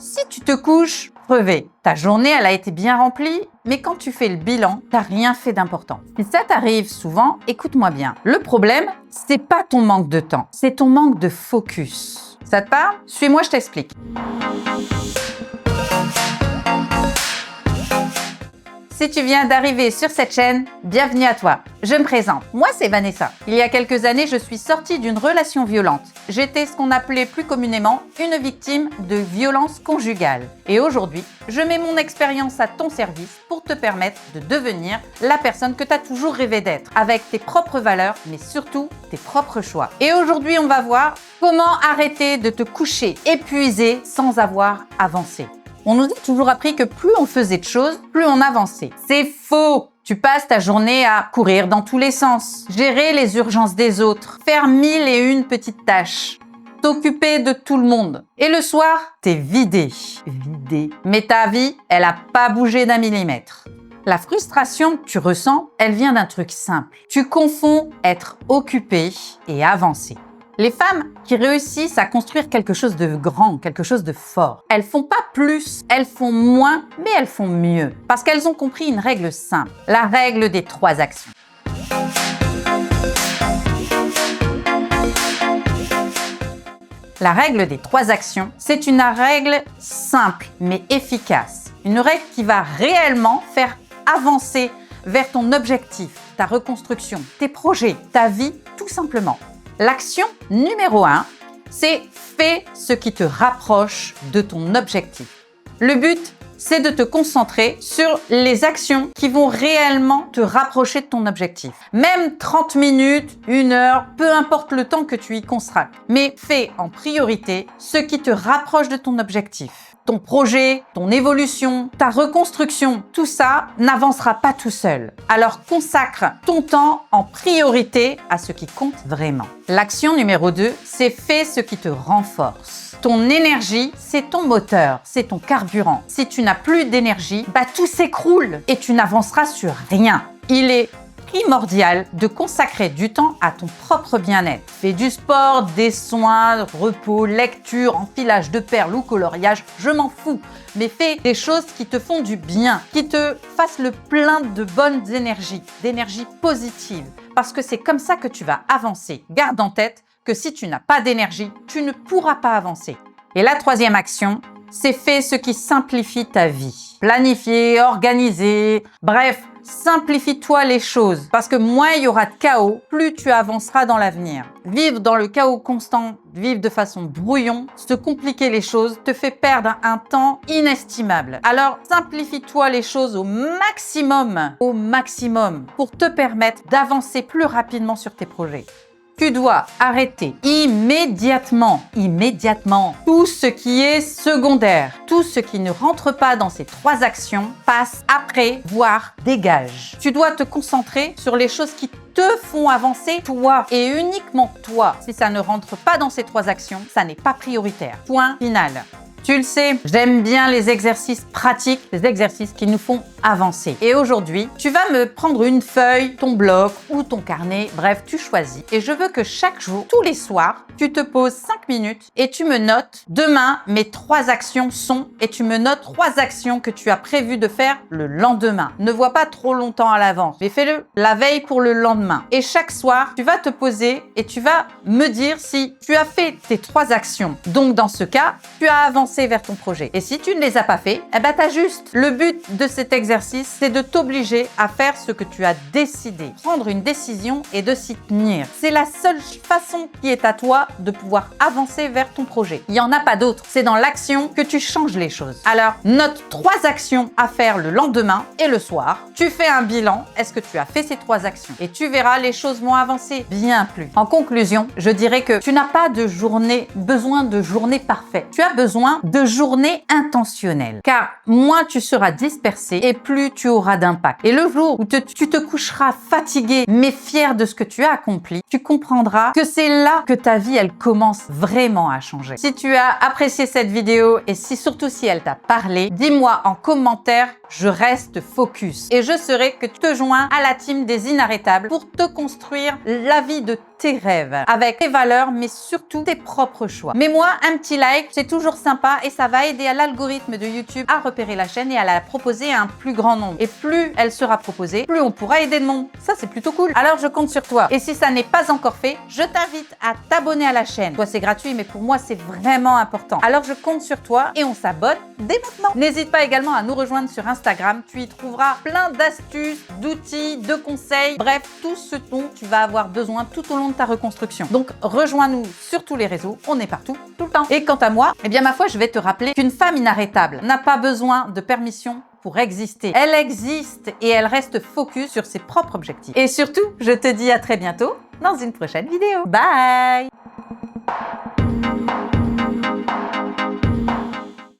Si tu te couches crevé, ta journée elle a été bien remplie, mais quand tu fais le bilan, t'as rien fait d'important. Si ça t'arrive souvent, écoute-moi bien. Le problème, c'est pas ton manque de temps, c'est ton manque de focus. Ça te parle? Suis-moi, je t'explique. Si tu viens d'arriver sur cette chaîne, bienvenue à toi. Je me présente, moi c'est Vanessa. Il y a quelques années, je suis sortie d'une relation violente. J'étais ce qu'on appelait plus communément une victime de violence conjugale. Et aujourd'hui, je mets mon expérience à ton service pour te permettre de devenir la personne que tu as toujours rêvé d'être, avec tes propres valeurs, mais surtout tes propres choix. Et aujourd'hui, on va voir comment arrêter de te coucher épuisé sans avoir avancé. On nous a toujours appris que plus on faisait de choses, plus on avançait. C'est faux! Tu passes ta journée à courir dans tous les sens, gérer les urgences des autres, faire 1001 petites tâches, t'occuper de tout le monde. Et le soir, t'es vidé. Mais ta vie, elle a pas bougé d'un millimètre. La frustration que tu ressens, elle vient d'un truc simple. Tu confonds être occupé et avancer. Les femmes qui réussissent à construire quelque chose de grand, quelque chose de fort, elles font pas plus, elles font moins, mais elles font mieux. Parce qu'elles ont compris une règle simple, la règle des 3 actions. La règle des 3 actions, c'est une règle simple mais efficace. Une règle qui va réellement faire avancer vers ton objectif, ta reconstruction, tes projets, ta vie, tout simplement. L'action numéro 1, c'est fais ce qui te rapproche de ton objectif. Le but, c'est de te concentrer sur les actions qui vont réellement te rapprocher de ton objectif. Même 30 minutes, 1 heure, peu importe le temps que tu y consacres. Mais fais en priorité ce qui te rapproche de ton objectif. Ton projet, ton évolution, ta reconstruction, tout ça n'avancera pas tout seul. Alors consacre ton temps en priorité à ce qui compte vraiment. L'action numéro 2, c'est fais ce qui te renforce. Ton énergie, c'est ton moteur, c'est ton carburant. Si tu n'as plus d'énergie, tout s'écroule et tu n'avanceras sur rien. Il est primordial de consacrer du temps à ton propre bien-être. Fais du sport, des soins, repos, lecture, enfilage de perles ou coloriage, je m'en fous. Mais fais des choses qui te font du bien, qui te fassent le plein de bonnes énergies, d'énergie positive. Parce que c'est comme ça que tu vas avancer. Garde en tête que si tu n'as pas d'énergie, tu ne pourras pas avancer. Et la 3e action, c'est fais ce qui simplifie ta vie. Planifier, organiser, bref, simplifie-toi les choses. Parce que moins il y aura de chaos, plus tu avanceras dans l'avenir. Vivre dans le chaos constant, vivre de façon brouillon, se compliquer les choses, te fait perdre un temps inestimable. Alors, simplifie-toi les choses au maximum, pour te permettre d'avancer plus rapidement sur tes projets. Tu dois arrêter immédiatement, tout ce qui est secondaire. Tout ce qui ne rentre pas dans ces 3 actions passe après, voire dégage. Tu dois te concentrer sur les choses qui te font avancer toi et uniquement toi. Si ça ne rentre pas dans ces 3 actions, ça n'est pas prioritaire. Point final. Tu le sais, j'aime bien les exercices pratiques, les exercices qui nous font avancer. Et aujourd'hui, tu vas me prendre une feuille, ton bloc ou ton carnet, bref, tu choisis. Et je veux que chaque jour, tous les soirs, tu te poses 5 minutes et tu me notes demain, mes 3 actions sont, et tu me notes 3 actions que tu as prévu de faire le lendemain. Ne vois pas trop longtemps à l'avance, mais fais-le la veille pour le lendemain. Et chaque soir, tu vas te poser et tu vas me dire si tu as fait tes 3 actions. Donc dans ce cas, tu as avancé vers ton projet. Et si tu ne les as pas fait, t'ajustes. Le but de cet exercice, c'est de t'obliger à faire ce que tu as décidé. Prendre une décision et de s'y tenir. C'est la seule façon qui est à toi de pouvoir avancer vers ton projet. Il n'y en a pas d'autre. C'est dans l'action que tu changes les choses. Alors, note 3 actions à faire le lendemain et le soir. Tu fais un bilan. Est-ce que tu as fait ces 3 actions? Et tu verras, les choses vont avancer bien plus. En conclusion, je dirais que tu n'as pas besoin de journée parfaite. Tu as besoin de journées intentionnelles. Car moins tu seras dispersé et plus tu auras d'impact. Et le jour où tu te coucheras fatigué mais fier de ce que tu as accompli, tu comprendras que c'est là que ta vie, elle commence vraiment à changer. Si tu as apprécié cette vidéo et surtout si elle t'a parlé, dis-moi en commentaire, je reste focus. Et je serai que tu te joins à la team des inarrêtables pour te construire la vie de tes rêves, avec tes valeurs, mais surtout tes propres choix. Mets-moi un petit like, c'est toujours sympa et ça va aider à l'algorithme de YouTube à repérer la chaîne et à la proposer à un plus grand nombre. Et plus elle sera proposée, plus on pourra aider de monde. Ça, c'est plutôt cool. Alors, je compte sur toi. Et si ça n'est pas encore fait, je t'invite à t'abonner à la chaîne. Toi, c'est gratuit, mais pour moi, c'est vraiment important. Alors, je compte sur toi et on s'abonne dès maintenant. N'hésite pas également à nous rejoindre sur Instagram. Tu y trouveras plein d'astuces, d'outils, de conseils, bref, tout ce dont tu vas avoir besoin tout au long de ta reconstruction. Donc, rejoins-nous sur tous les réseaux. On est partout, tout le temps. Et quant à moi, eh bien, ma foi, je vais te rappeler qu'une femme inarrêtable n'a pas besoin de permission pour exister. Elle existe et elle reste focus sur ses propres objectifs. Et surtout, je te dis à très bientôt dans une prochaine vidéo. Bye!